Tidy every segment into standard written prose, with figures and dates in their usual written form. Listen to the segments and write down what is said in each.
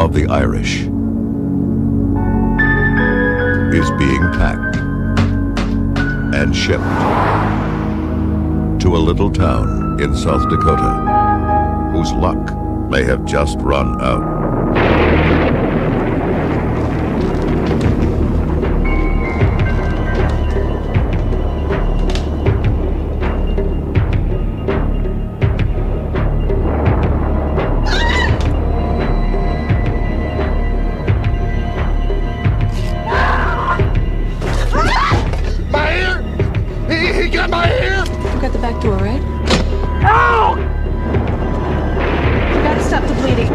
of the Irish is being packed and shipped to a little town in South Dakota whose luck may have just run out. Door, right? No! You gotta stop the bleeding.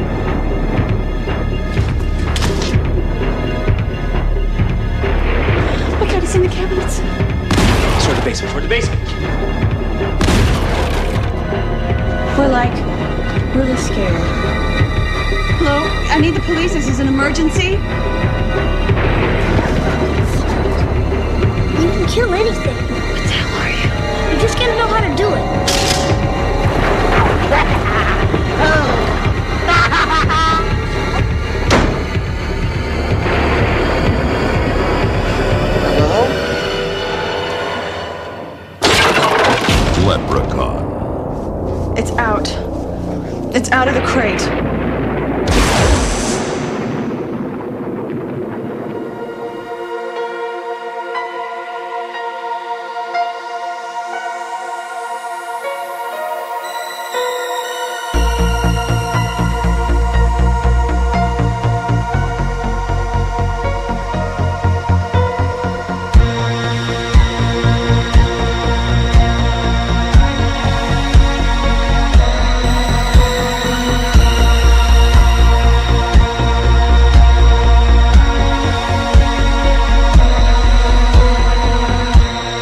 Look out, he's in the cabinets. Toward the basement, toward the basement. We're like really scared. Hello? I need the police. This is an emergency. You can kill anything. What the hell are you? You just gotta know how to do it. Leprechaun. It's out. It's out of the crate.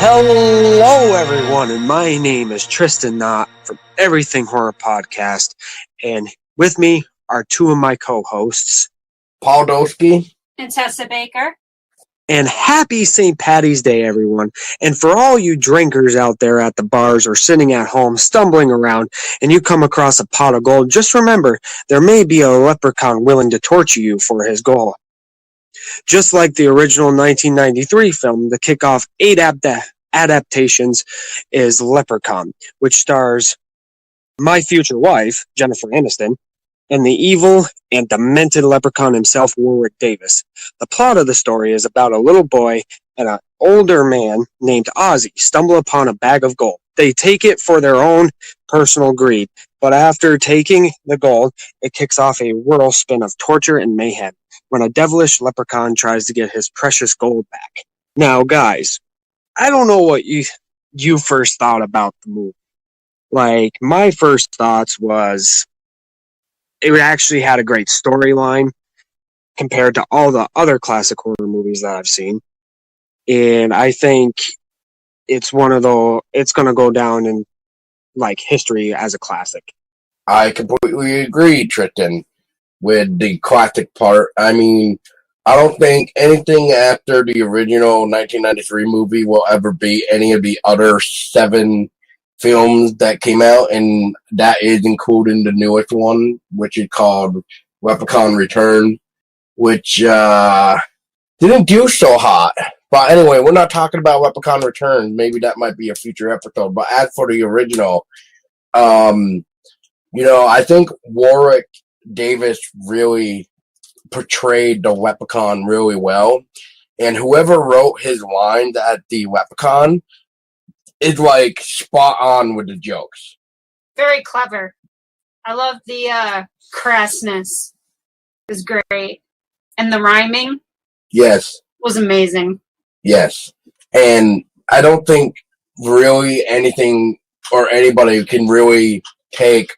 Hello, everyone, and my name is Tristan Knott from Everything Horror Podcast, and with me are two of my co-hosts, Paul Doski and Tessa Baker. And happy St. Patty's Day, everyone. And for all you drinkers out there at the bars or sitting at home stumbling around and you come across a pot of gold, just remember, there may be a leprechaun willing to torture you for his gold. Just like the original 1993 film, the kickoff 8 adaptations is Leprechaun, which stars my future wife, Jennifer Aniston, and the evil and demented leprechaun himself, Warwick Davis. The plot of the story is about a little boy and an older man named Ozzy stumble upon a bag of gold. They take it for their own personal greed, but after taking the gold, it kicks off a whirlspin of torture and mayhem when a devilish leprechaun tries to get his precious gold back. Now, guys, I don't know what you first thought about the movie. Like, my first thoughts was it actually had a great storyline compared to all the other classic horror movies that I've seen. And I think it's one of it's going to go down in like history as a classic. I completely agree, Tristan, with the classic part. I mean, I don't think anything after the original 1993 movie will ever beat any of the other 7 films that came out, and that is including the newest one, which is called Leprechaun Return, which didn't do so hot. But anyway, we're not talking about Leprechaun Return. Maybe that might be a future episode. But as for the original, I think Warwick Davis really portrayed the Leprechaun really well. And whoever wrote his lines at the Leprechaun is like spot on with the jokes. Very clever. I love the crassness. It was great. And the rhyming Yes. was amazing. Yes. And I don't think really anything or anybody can really take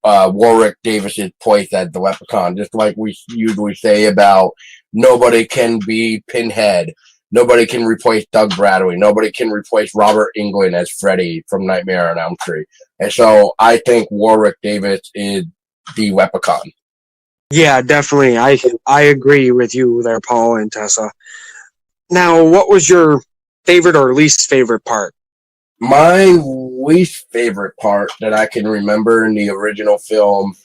Warwick Davis's place as the Leprechaun. Just like we usually say about nobody can be Pinhead. Nobody can replace Doug Bradley. Nobody can replace Robert Englund as Freddy from Nightmare on Elm Street. And so I think Warwick Davis is the Leprechaun. Yeah, definitely. I agree with you there, Paul and Tessa. Now, what was your favorite or least favorite part? My least favorite part that I can remember in the original film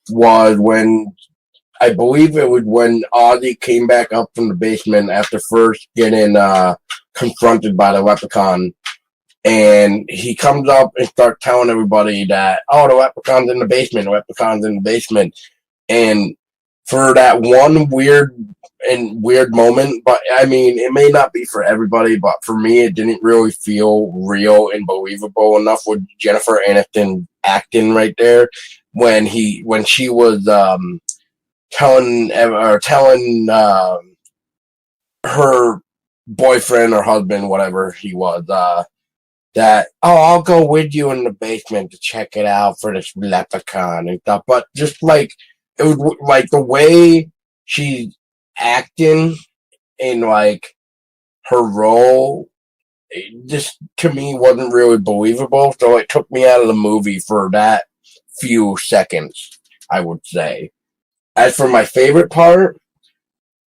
was when I believe it was when Ozzy came back up from the basement after first getting confronted by the Leprechaun. And he comes up and starts telling everybody that, oh, the Leprechaun's in the basement, the Leprechaun's in the basement. And for that one weird moment, but I mean, it may not be for everybody, but for me, it didn't really feel real and believable enough with Jennifer Aniston acting right there when she was telling her boyfriend or husband, whatever he was, that, oh, I'll go with you in the basement to check it out for this Leprechaun and stuff. But just like, it was like the way she's acting in like her role, it just to me wasn't really believable. So it took me out of the movie for that few seconds, I would say. As for my favorite part,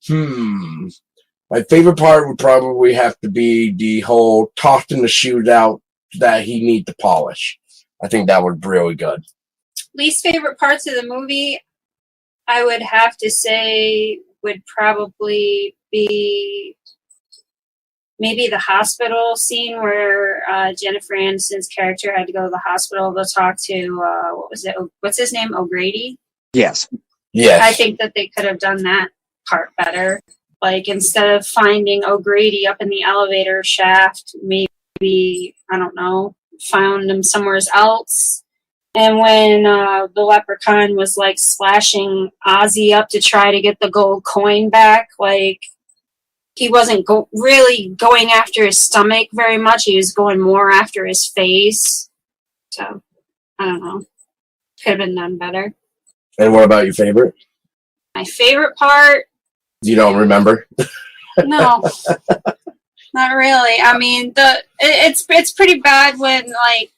my favorite part would probably have to be the whole tossing the shoes out that he needs to polish. I think that was really good. Least favorite parts of the movie, I would have to say, would probably be maybe the hospital scene where Jennifer Aniston's character had to go to the hospital to talk to, what's his name, O'Grady? Yes. Yes. I think that they could have done that part better. Like, instead of finding O'Grady up in the elevator shaft, maybe, I don't know, found him somewhere else. And when the Leprechaun was, like, slashing Ozzy up to try to get the gold coin back, like, he wasn't really going after his stomach very much. He was going more after his face. So, I don't know. Could have been done better. And what about your favorite? My favorite part? You don't remember? No, not really. I mean, it's pretty bad when like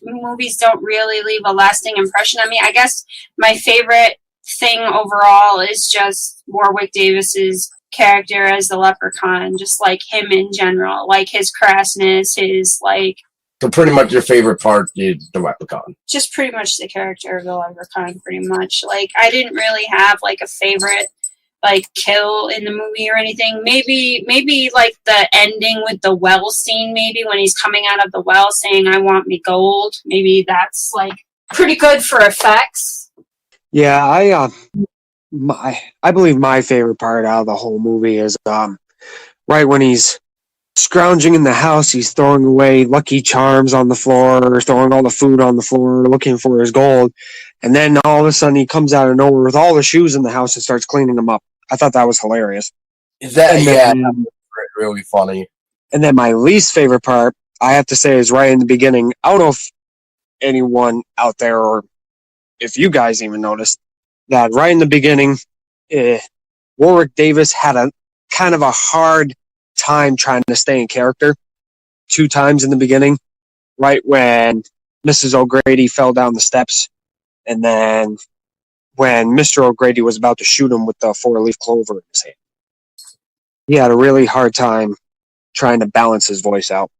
movies don't really leave a lasting impression on me. I guess my favorite thing overall is just Warwick Davis's character as the Leprechaun, just like him in general, like his crassness, his like. So pretty much your favorite part is the Leprechaun. Just pretty much the character of the Leprechaun, pretty much. Like, I didn't really have like a favorite like kill in the movie or anything. Maybe like the ending with the well scene, maybe when he's coming out of the well saying, I want me gold. Maybe that's like pretty good for effects. Yeah, I believe my favorite part out of the whole movie is right when he's scrounging in the house, he's throwing away Lucky Charms on the floor, throwing all the food on the floor, looking for his gold. And then all of a sudden he comes out of nowhere with all the shoes in the house and starts cleaning them up. I thought that was hilarious. Is that, that was really funny. And then my least favorite part, I have to say, is right in the beginning. I don't know if anyone out there or if you guys even noticed that right in the beginning, Warwick Davis had a kind of a hard time trying to stay in character 2 times in the beginning, right when Mrs. O'Grady fell down the steps, and then when Mr. O'Grady was about to shoot him with the 4-leaf clover in his hand. He had a really hard time trying to balance his voice out.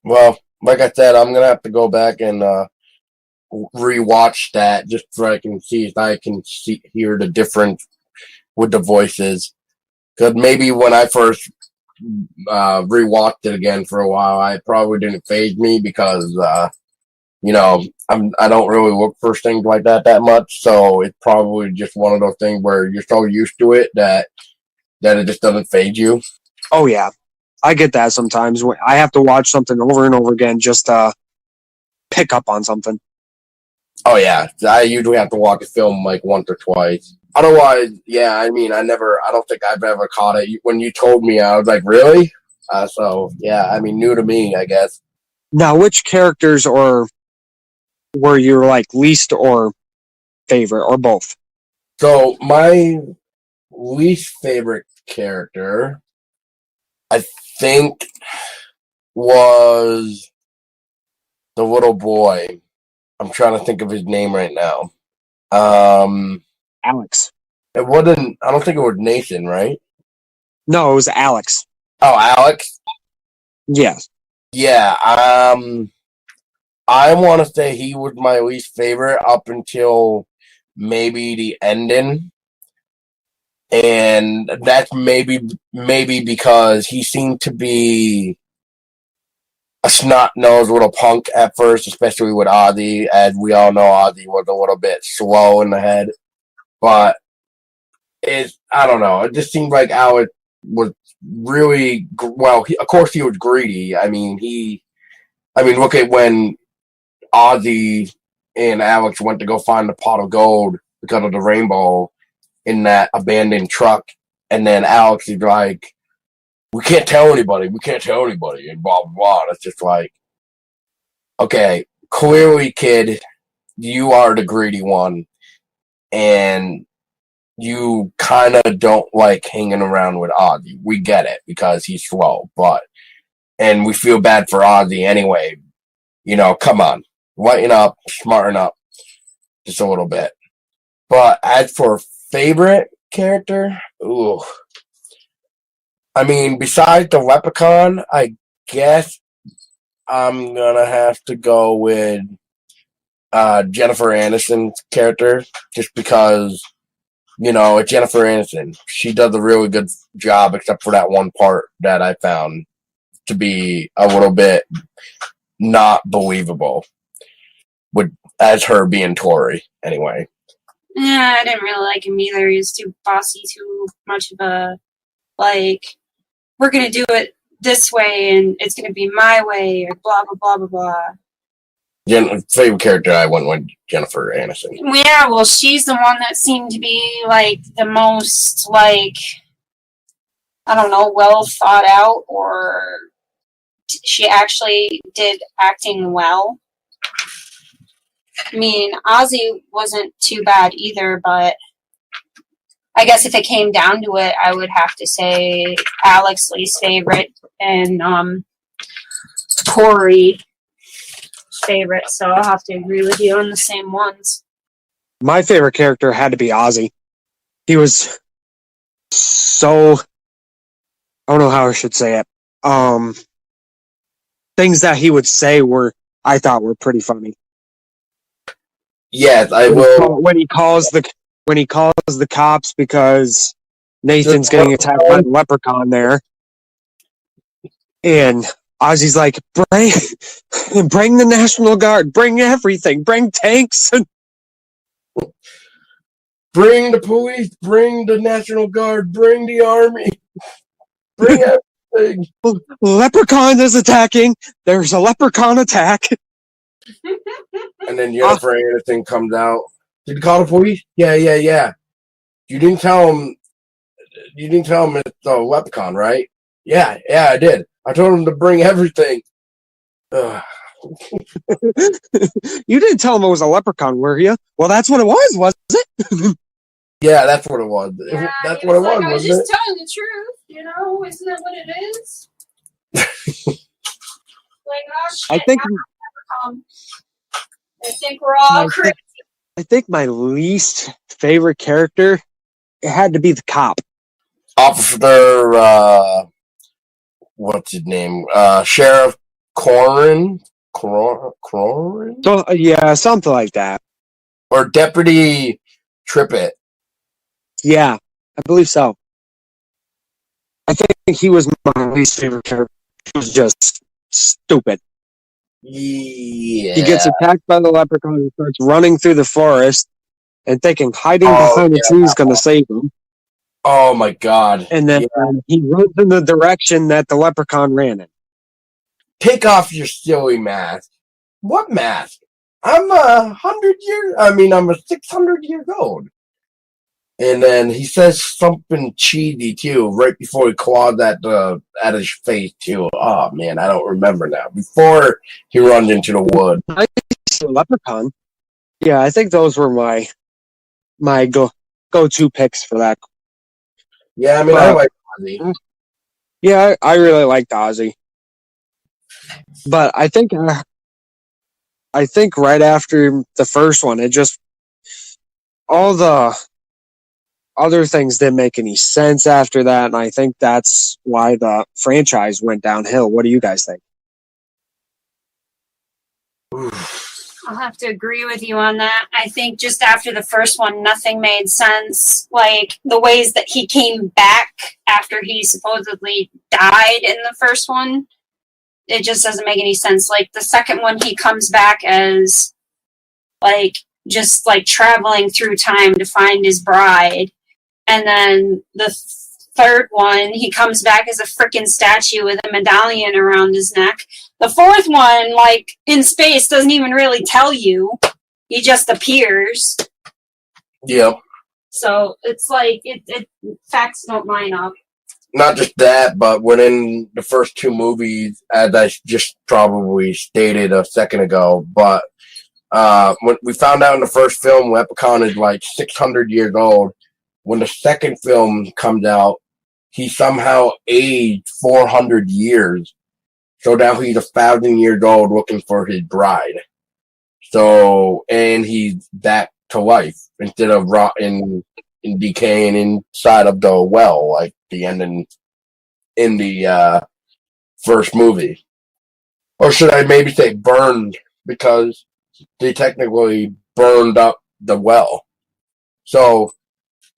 Well, like I said, I'm going to have to go back and rewatch that just so I can see if I can hear the difference with the voices. Because maybe when I first rewatched it again for a while, I probably didn't faze me because I don't really look for things like that much, so it's probably just one of those things where you're so used to it that it just doesn't faze you. Oh yeah, I get that sometimes. I have to watch something over and over again just to pick up on something. Oh yeah, I usually have to watch a film like once or twice. Otherwise, yeah, I mean, I don't think I've ever caught it. When you told me, I was like, really? So, yeah, I mean, new to me, I guess. Now, which characters were your, like, least or favorite, or both? So, my least favorite character, I think, was the little boy. I'm trying to think of his name right now. Alex. It wasn't, I don't think it was Nathan, right? No, it was Alex. Oh, Alex? Yes. Yeah, I want to say he was my least favorite up until maybe the ending. And that's maybe because he seemed to be a snot-nosed little punk at first, especially with Ozzy. As we all know, Ozzy was a little bit slow in the head. But I don't know. It just seemed like Alex was really, well, of course he was greedy. I mean, look at when Ozzy and Alex went to go find the pot of gold because of the rainbow in that abandoned truck. And then Alex is like, we can't tell anybody, and blah, blah, blah. It's just like, okay, clearly, kid, you are the greedy one, and you kind of don't like hanging around with Ozzy. We get it, because he's slow, and we feel bad for Ozzy anyway. Come on, lighten up, smarten up, just a little bit. But as for favorite character, ooh. I mean, besides the Leprechaun, I guess I'm gonna have to go with Jennifer Aniston's character, just because, it's Jennifer Aniston. She does a really good job, except for that one part that I found to be a little bit not believable, as her being Tori, anyway. Yeah, I didn't really like him either. He was too bossy, too much of a, we're going to do it this way, and it's going to be my way, or blah, blah, blah, blah, blah. Favorite character, I went with Jennifer Aniston. Yeah, well, she's the one that seemed to be, the most, I don't know, well thought out, or she actually did acting well. I mean, Ozzy wasn't too bad either, but I guess if it came down to it, I would have to say Alex, least favorite, and Tori favorite. So I'll have to agree with you on the same ones. My favorite character had to be Ozzy. He was so, I don't know how I should say it. Things that he would say I thought were pretty funny. Yes, I will. When he calls the cops because Nathan's getting attacked by the leprechaun there, and Ozzy's like, bring the National Guard, bring everything, bring tanks, bring the police, bring the National Guard, bring the army, bring everything. Leprechaun is attacking. There's a leprechaun attack. And then Jennifer Aniston comes out. Did you call the police? Yeah. You didn't tell him it's a leprechaun, right? Yeah, I did. I told him to bring everything. You didn't tell him it was a leprechaun, were you? Well, that's what it was it? Yeah, that's what it was. Yeah, that's what it was. I was just telling the truth, isn't that what it is? I think we're all crazy. I think my least favorite character, it had to be the cop. Officer, what's his name? Sheriff Corrin? So, yeah, something like that. Or Deputy Trippett. Yeah, I believe so. I think he was my least favorite character. He was just stupid. Yeah. He gets attacked by the leprechaun and starts running through the forest and thinking hiding behind the tree is going to save him. Oh, my God. And then he runs in the direction that the leprechaun ran in. Take off your silly mask. What mask? I'm 600 years old. And then he says something cheesy, too, right before he claws at his face, too. Oh, man, I don't remember now. Before he runs into the wood. Leprechaun. Yeah, I think those were my go-to picks for that. Yeah, I mean, I like Ozzy. Yeah, I really liked Ozzy. But I think right after the first one, it just, all the other things didn't make any sense after that, and I think that's why the franchise went downhill. What do you guys think? I'll have to agree with you on that. I think just after the first one, nothing made sense. Like, the ways that he came back after he supposedly died in the first one, it just doesn't make any sense. Like, the second one, he comes back as, like, just, like, traveling through time to find his bride. And then the third one, he comes back as a freaking statue with a medallion around his neck. The fourth one, like, in space, doesn't even really tell you. He just appears. Yep. So it's like, facts don't line up. Not just that, but within the first two movies, as I just probably stated a second ago, but when we found out in the first film, Leprechaun is like 600 years old. When the second film comes out, he somehow aged 400 years. So now he's 1,000 years old looking for his bride. So, and he's back to life instead of rotting and decaying inside of the well, like the ending in the first movie. Or should I maybe say burned, because they technically burned up the well. So,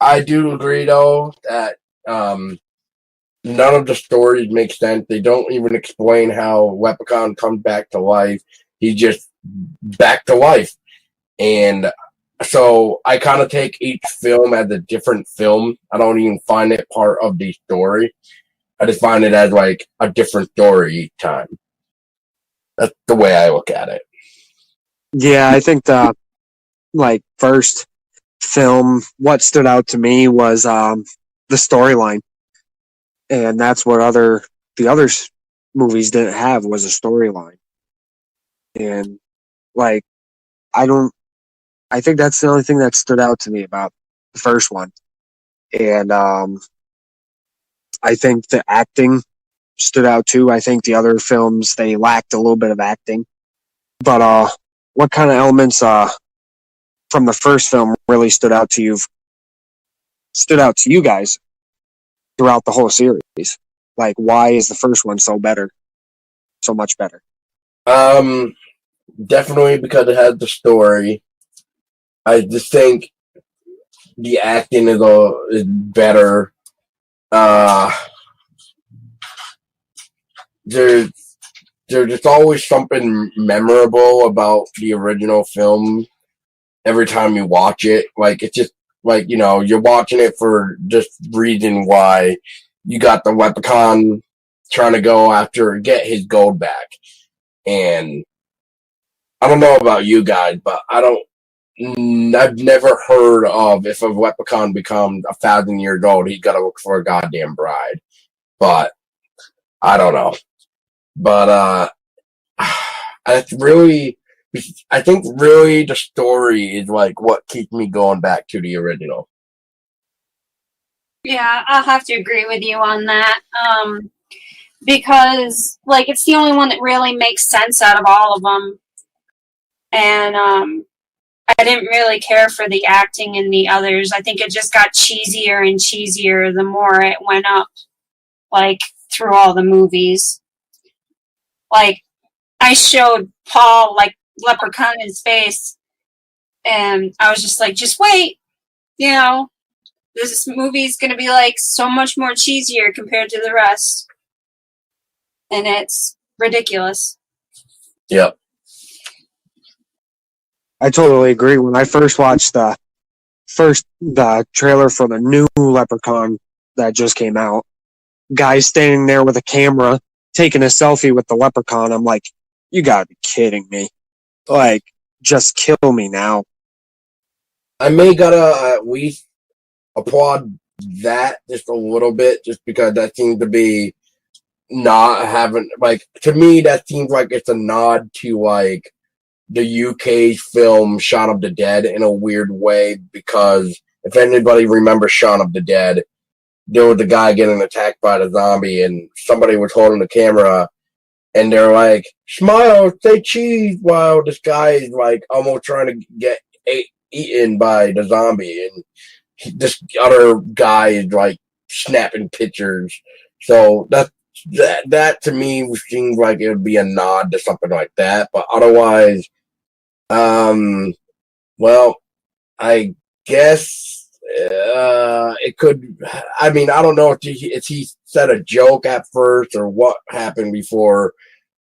I do agree, though, that none of the stories make sense. They don't even explain how Leprechaun comes back to life. He's just back to life. And so I kind of take each film as a different film. I don't even find it part of the story. I just find it as like a different story each time. That's the way I look at it. Yeah, I think the first film, what stood out to me was the storyline. And that's what the other movies didn't have, was a storyline. And I think that's the only thing that stood out to me about the first one. And I think the acting stood out too. I think the other films, they lacked a little bit of acting. But what kind of elements from the first film really stood out to you guys throughout the whole series? Like, why is the first one so much better? Definitely because it has the story. I just think the acting is better. There's just always something memorable about the original film every time you watch it. Like, it's just like, you're watching it for just reason why you got the Leprechaun trying to get his gold back. And I don't know about you guys, but I've never heard of, if a Leprechaun becomes 1,000 years old, he's got to look for a goddamn bride. But I don't know. But I think really the story is like what keeps me going back to the original. Yeah, I'll have to agree with you on that. Because, like, it's the only one that really makes sense out of all of them. And I didn't really care for the acting in the others. I think it just got cheesier and cheesier the more it went up, like, through all the movies. Like, I showed Paul, like, Leprechaun in space, and I was just like, just wait, this movie's gonna be, like, so much more cheesier compared to the rest. And it's ridiculous. Yep. I totally agree. When I first watched the trailer for the new Leprechaun that just came out, guy standing there with a camera taking a selfie with the Leprechaun, I'm like, you gotta be kidding me. Like, just kill me now. I may gotta at least applaud that just a little bit, just because that seems to be not having, like, to me, that seems like it's a nod to, like, the UK film Shaun of the Dead in a weird way, because if anybody remembers Shaun of the Dead, there was a guy getting attacked by the zombie, and somebody was holding the camera, and they're like, smile, say cheese, while this guy is, like, almost trying to get eaten by the zombie, and this other guy is, like, snapping pictures. So that to me seems like it would be a nod to something like that, but otherwise, Well, I guess it could. I mean, I don't know if he said a joke at first or what happened before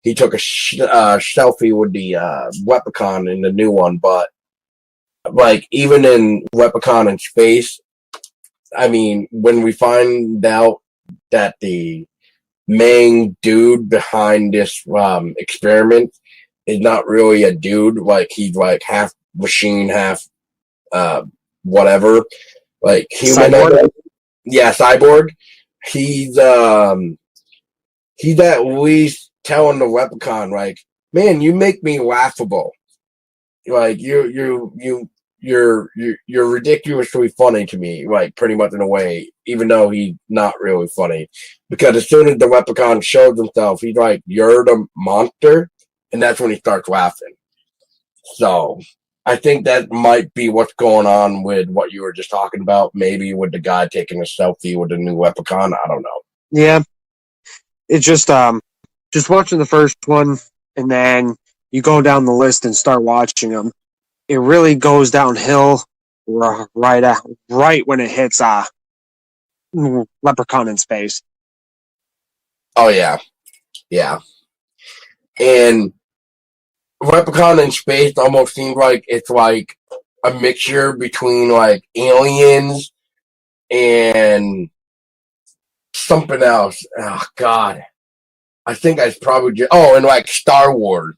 he took a selfie with the Leprechaun in the new one. But like even in Leprechaun in space, I mean, when we find out that the main dude behind this experiment is not really a dude, like he's like half machine, half whatever, like human. Cyborg? Yeah, cyborg. He's he's at least telling the Leprechaun, like, man, you make me laughable. Like you're ridiculously funny to me, like pretty much in a way, even though he's not really funny. Because as soon as the Leprechaun shows himself, he's like, "You're the monster," and that's when he starts laughing. So I think that might be what's going on with what you were just talking about. Maybe with the guy taking a selfie with the new Leprechaun. I don't know. Yeah. It's just watching the first one, and then you go down the list and start watching them. It really goes downhill right when it hits Leprechaun in space. Oh yeah, yeah. And Leprechaun in space almost seems like it's like a mixture between like aliens and something else. Oh God, I think I probably just and like Star Wars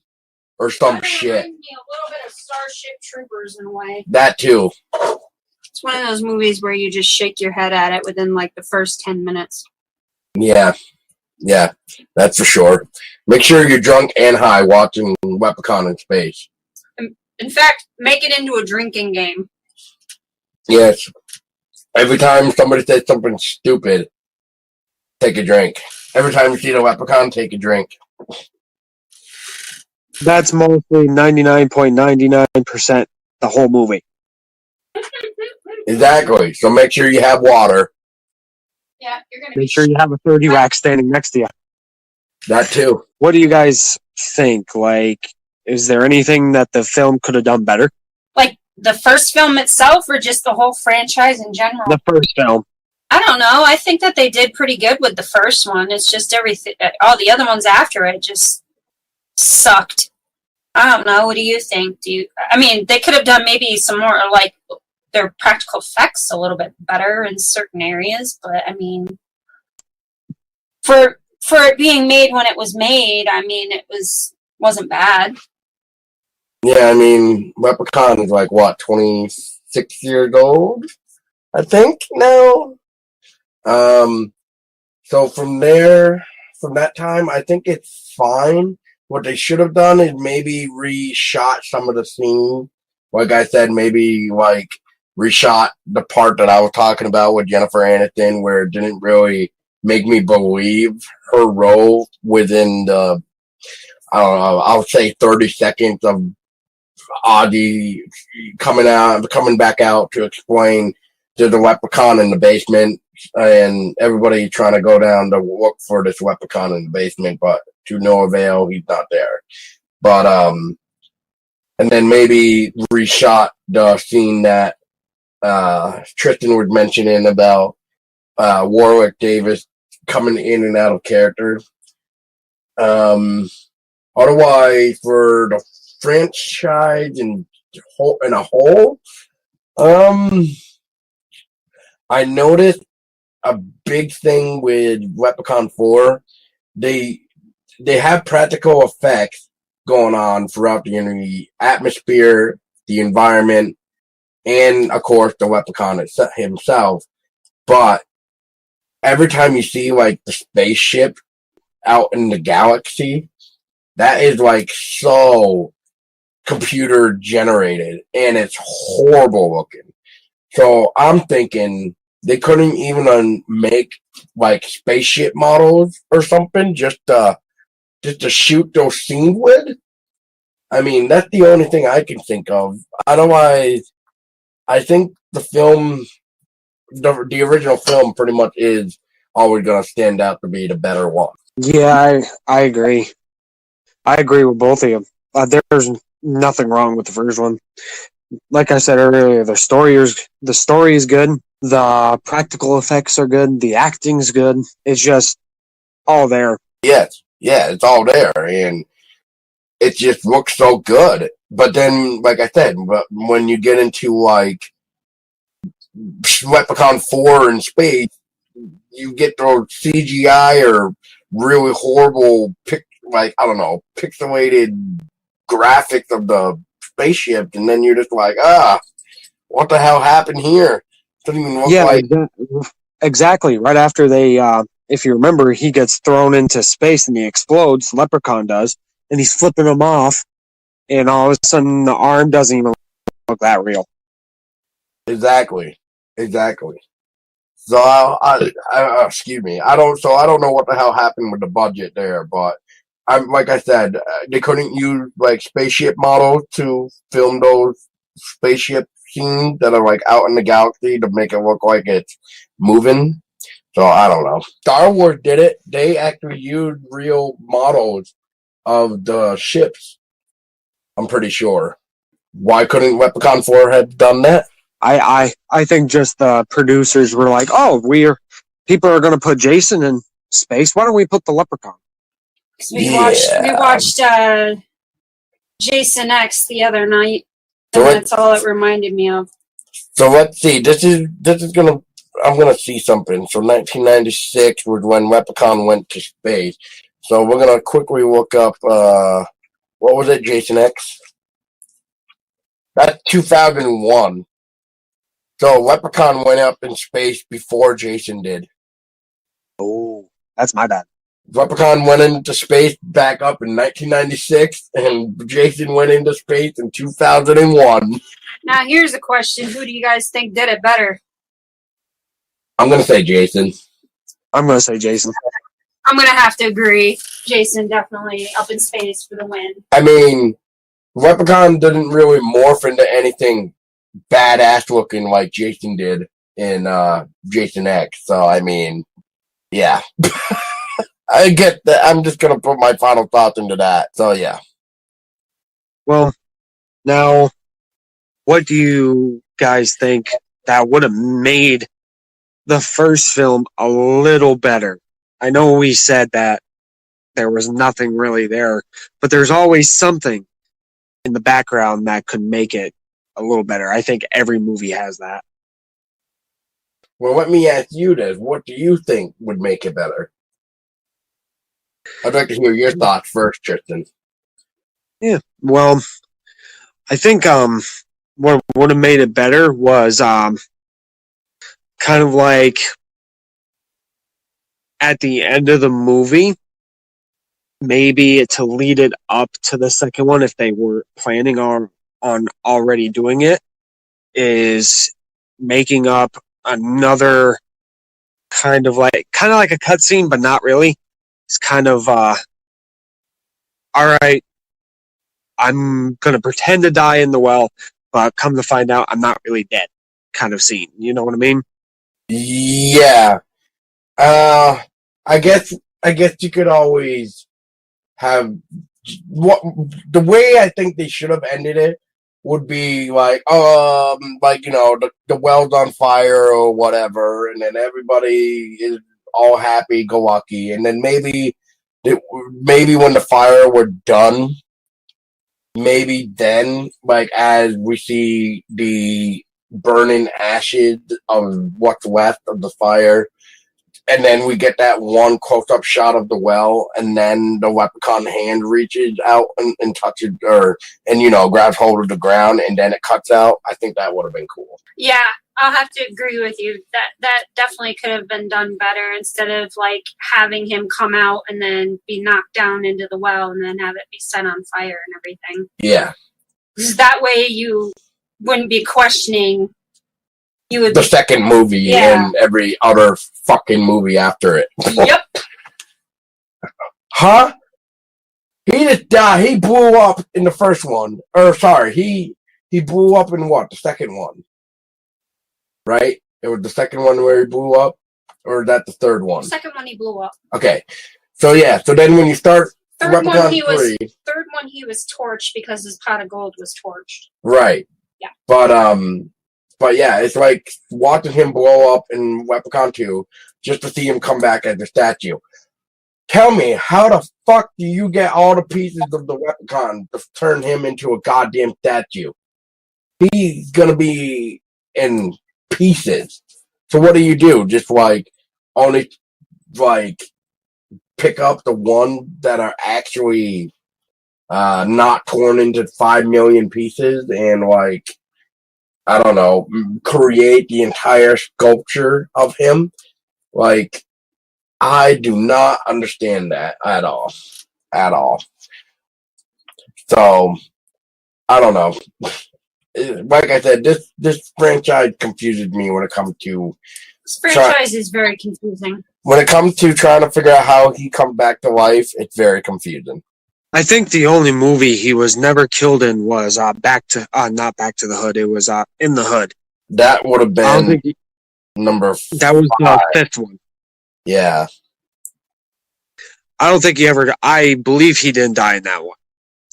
or some shit. Reminds me a little bit of Starship Troopers in a way. That too. It's one of those movies where you just shake your head at it within like the first 10 minutes. Yeah, that's for sure. Make sure you're drunk and high watching Leprechaun in space. In fact, make it into a drinking game. Yes. Every time somebody says something stupid, take a drink. Every time you see the Leprechaun, take a drink. That's mostly 99.99% the whole movie. Exactly. So make sure you have water. Yeah, you're gonna Make sure you have a 30 rack standing next to you. That too. What do you guys think? Like, is there anything that the film could have done better? like the first film itself, or just the whole franchise in general. The first film. I don't know. I think that they did pretty good with the first one. It's just everything. All the other ones after it just sucked. I don't know. What do you think? I mean, they could have done maybe some more like their practical effects a little bit better in certain areas, but I mean, for it being made when it was made, I mean, wasn't bad. Yeah, I mean, Leprechaun is like, what, 26 years old? I think now. So from that time, I think it's fine. What they should have done is maybe reshot some of the scenes. Like I said, maybe like reshot the part that I was talking about with Jennifer Aniston, where it didn't really make me believe her role within the, I don't know, I'll say 30 seconds of Audie coming back out to explain to the Leprechaun in the basement, and everybody trying to go down to look for this Leprechaun in the basement, but to no avail, he's not there. But and then maybe reshot the scene that Tristan was mentioning about Warwick Davis coming in and out of character. Otherwise, for the franchise in a whole, I noticed a big thing with Leprechaun 4. They have practical effects going on throughout the atmosphere, the environment, and of course the Leprechaun himself. But every time you see like the spaceship out in the galaxy, that is like so computer generated, and it's horrible looking. So I'm thinking they couldn't even make like spaceship models or something just to shoot those scenes with. I mean, that's the only thing I can think of. Otherwise, I think the film, the original film, pretty much is always going to stand out to be the better one. Yeah, I agree. I agree with both of you. There's nothing wrong with the first one. Like I said earlier, the story is good. The practical effects are good. The acting's good. It's just all there. Yes, yeah, it's all there, and it just looks so good. But then, like I said, but when you get into like Leprechaun 4 in space, you get those CGI or really horrible, like, I don't know, pixelated graphics of the spaceship, and then you're just like, what the hell happened here? Doesn't even look like... Exactly. Right after they, if you remember, he gets thrown into space and he explodes, Leprechaun does, and he's flipping him off, and all of a sudden the arm doesn't even look that real. Exactly. So excuse me. I don't know what the hell happened with the budget there, but like I said, they couldn't use like spaceship models to film those spaceship scenes that are like out in the galaxy to make it look like it's moving. So I don't know. Star Wars did it. They actually used real models of the ships. I'm pretty sure. Why couldn't Leprechaun 4 have done that? I think just the producers were like, people are going to put Jason in space. Why don't we put the Leprechaun? We watched Jason X the other night, and that's all it reminded me of. So let's see. I'm gonna see something. So 1996 was when Leprechaun went to space. So we're gonna quickly look up. What was it? Jason X. That's 2001. So Leprechaun went up in space before Jason did. Oh, that's my bad. Leprechaun went into space back up in 1996, and Jason went into space in 2001. Now, here's a question. Who do you guys think did it better? I'm going to say Jason. I'm going to say Jason. I'm going to have to agree. Jason definitely up in space for the win. I mean, Leprechaun didn't really morph into anything badass looking like Jason did in Jason X. So, I mean, yeah. I get that. I'm just going to put my final thoughts into that. So, yeah. Well, now, what do you guys think that would have made the first film a little better? I know we said that there was nothing really there, but there's always something in the background that could make it a little better. I think every movie has that. Well, let me ask you this. What do you think would make it better? I'd like to hear your thoughts first, Tristan. Yeah, well, I think what would have made it better was kind of like at the end of the movie, maybe to lead it up to the second one, if they were planning on already doing it, is making up another kind of like a cutscene, but not really. It's kind of all right, I'm gonna pretend to die in the well, but come to find out I'm not really dead kind of scene. You know what I mean? Yeah. I guess you could always have the way I think they should have ended it would be like the well's on fire or whatever, and then everybody is all happy go lucky, and then maybe when the fire were done, maybe then, like, as we see the burning ashes of what's left of the fire, and then we get that one close-up shot of the well, and then the Leprechaun hand reaches out and touches, grabs hold of the ground, and then it cuts out. I think that would have been cool. Yeah, I'll have to agree with you. That definitely could have been done better, instead of like having him come out and then be knocked down into the well and then have it be set on fire and everything. Yeah. That way you wouldn't be questioning. The second movie and every other fucking movie after it. Yep. Huh? He just died. He blew up in the first one. Or sorry, he blew up in what? The second one. Right? It was the second one where he blew up? Or is that the third one? The second one he blew up. Okay. So yeah, so then when you start Leprechaun 3. Third one he was torched because his pot of gold was torched. Right. Yeah. But yeah, it's like watching him blow up in Leprechaun 2 just to see him come back as a statue. Tell me, how the fuck do you get all the pieces of the Leprechaun to turn him into a goddamn statue? He's gonna be in pieces. So what do? Just like only like pick up the one that are actually not torn into 5 million pieces and like I don't know, create the entire sculpture of him. Like I do not understand that at all. At all. So I don't know. Like I said, this franchise confuses me when it comes to This franchise is very confusing. When it comes to trying to figure out how he comes back to life, it's very confusing. I think the only movie he was never killed in was not Back to the Hood. It was In the Hood. That would have been number 5. That was the 5th one. Yeah. I don't think he ever. I believe he didn't die in that one.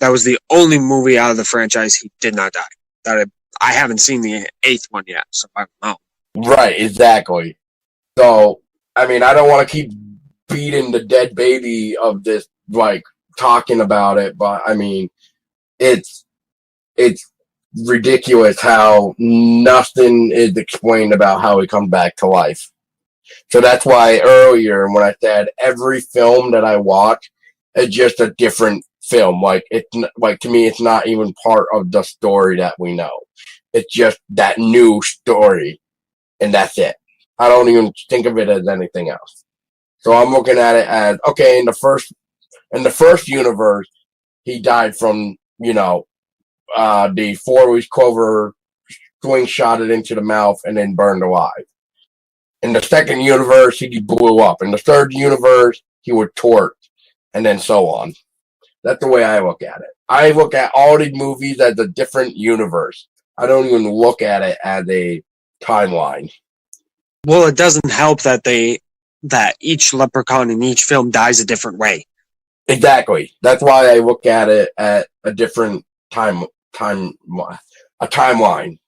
That was the only movie out of the franchise he did not die. That I haven't seen the 8th one yet, so I don't know. Right, exactly. So, I mean, I don't want to keep beating the dead baby of this, like, talking about it, but, I mean, it's ridiculous how nothing is explained about how he comes back to life. So that's why earlier when I said every film that I watch is just a different film. Like it's like to me, it's not even part of the story that we know. It's just that new story, and that's it. I don't even think of it as anything else. So I'm looking at it as okay. In the first universe, he died from the 4-week clover swing shot it into the mouth and then burned alive. In the second universe, he blew up. In the third universe, he was torched, and then so on. That's the way I look at it. I look at all these movies as a different universe. I don't even look at it as a timeline. Well, it doesn't help that each leprechaun in each film dies a different way. Exactly. That's why I look at it at a different a timeline.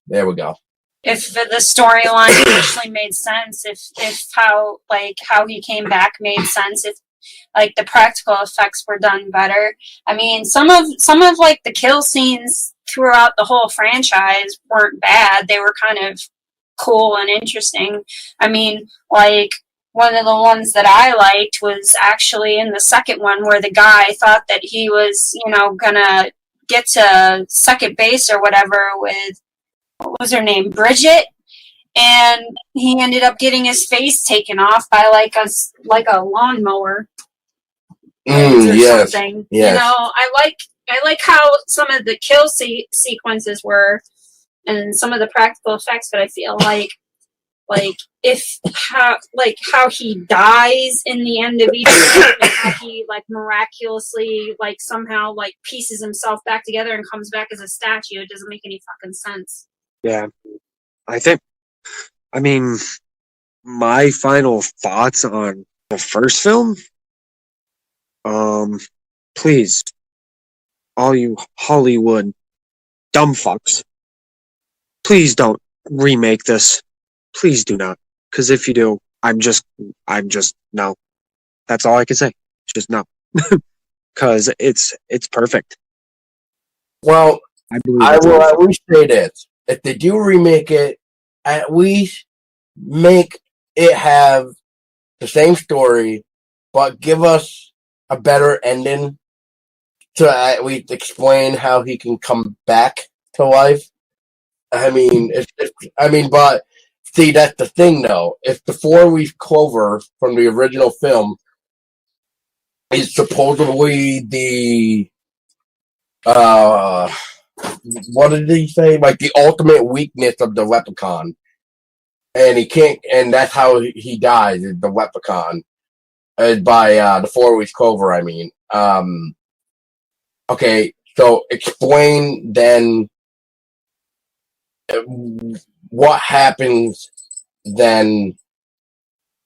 There we go. If the storyline actually made sense, if how he came back made sense, if like the practical effects were done better. I mean, some of like the kill scenes throughout the whole franchise weren't bad. They were kind of cool and interesting. I mean, like one of the ones that I liked was actually in the second one where the guy thought that he was, gonna get to second base or whatever with, what was her name, Bridget, and he ended up getting his face taken off by like a lawnmower or yes. something. Yes. I like how some of the kill sequences were and some of the practical effects, but I feel like how he dies in the end of each film and how he like miraculously like somehow like pieces himself back together and comes back as a statue. It doesn't make any fucking sense. Yeah. I mean, my final thoughts on the first film, please, all you Hollywood dumb fucks, please don't remake this. Please do not. Because if you do, I'm just no. That's all I can say. Just no. Because it's perfect. Well, I will perfect. at least say this. If they do remake it, at least make it have the same story, but give us a better ending to at least explain how he can come back to life. I mean, but see, that's the thing, though. If the 4-week clover from the original film is supposedly the what did he say? Like the ultimate weakness of the leprechaun, and he can't, and that's how he dies. Is the leprechaun by the 4-week clover? I mean, okay. So explain then what happens then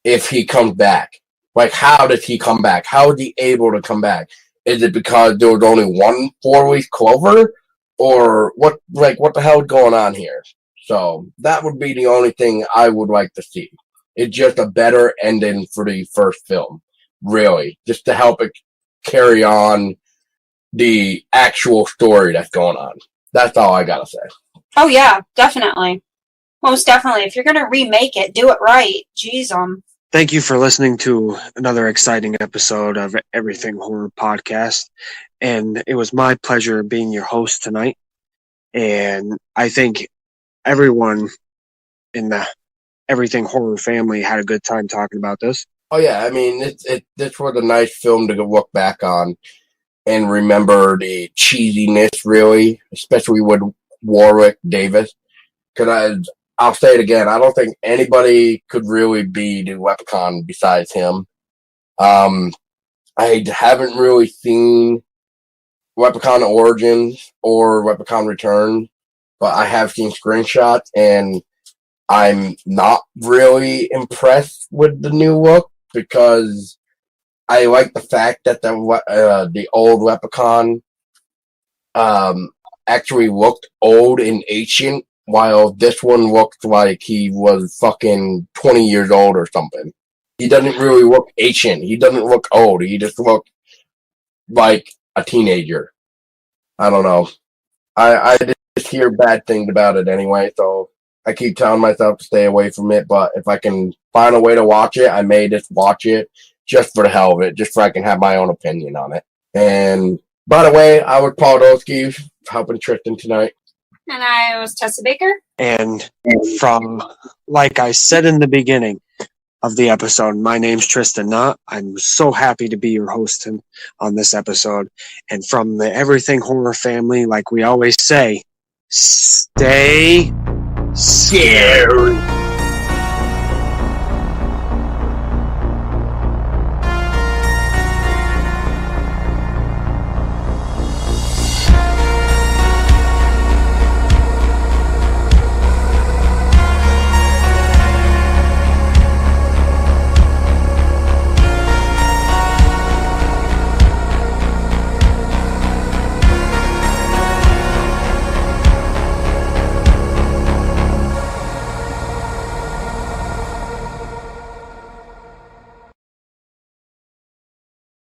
if he comes back. Like, how does he come back? How is he able to come back? Is it because there was only one 4-week Clover? Or what the hell is going on here? So that would be the only thing I would like to see. It's just a better ending for the first film, really, just to help it carry on the actual story that's going on. That's all I gotta say. Oh yeah, definitely. Most definitely. If you're gonna remake it, do it right. Jeez, Thank you for listening to another exciting episode of Everything Horror Podcast. And it was my pleasure being your host tonight. And I think everyone in the Everything Horror family had a good time talking about this. Oh yeah, I mean, this was a nice film to look back on and remember the cheesiness, really, especially with Warwick Davis. Because I'll say it again, I don't think anybody could really be the Leprechaun besides him. I haven't really seen Leprechaun Origins or Leprechaun Return, but I have seen screenshots, and I'm not really impressed with the new look because I like the fact that the old Leprechaun actually looked old and ancient, while this one looked like he was fucking 20 years old or something. He doesn't really look ancient. He doesn't look old. He just looked like a teenager. I don't know. I just hear bad things about it anyway, so I keep telling myself to stay away from it, but if I can find a way to watch it, I may just watch it just for the hell of it, just so I can have my own opinion on it. And by the way, I was Paul Dolsky, helping Tristan tonight. And I was Tessa Baker. And from, like I said in the beginning of the episode, my name's Tristan Knott. I'm so happy to be your host on this episode. And from the Everything Horror family, like we always say, stay scary.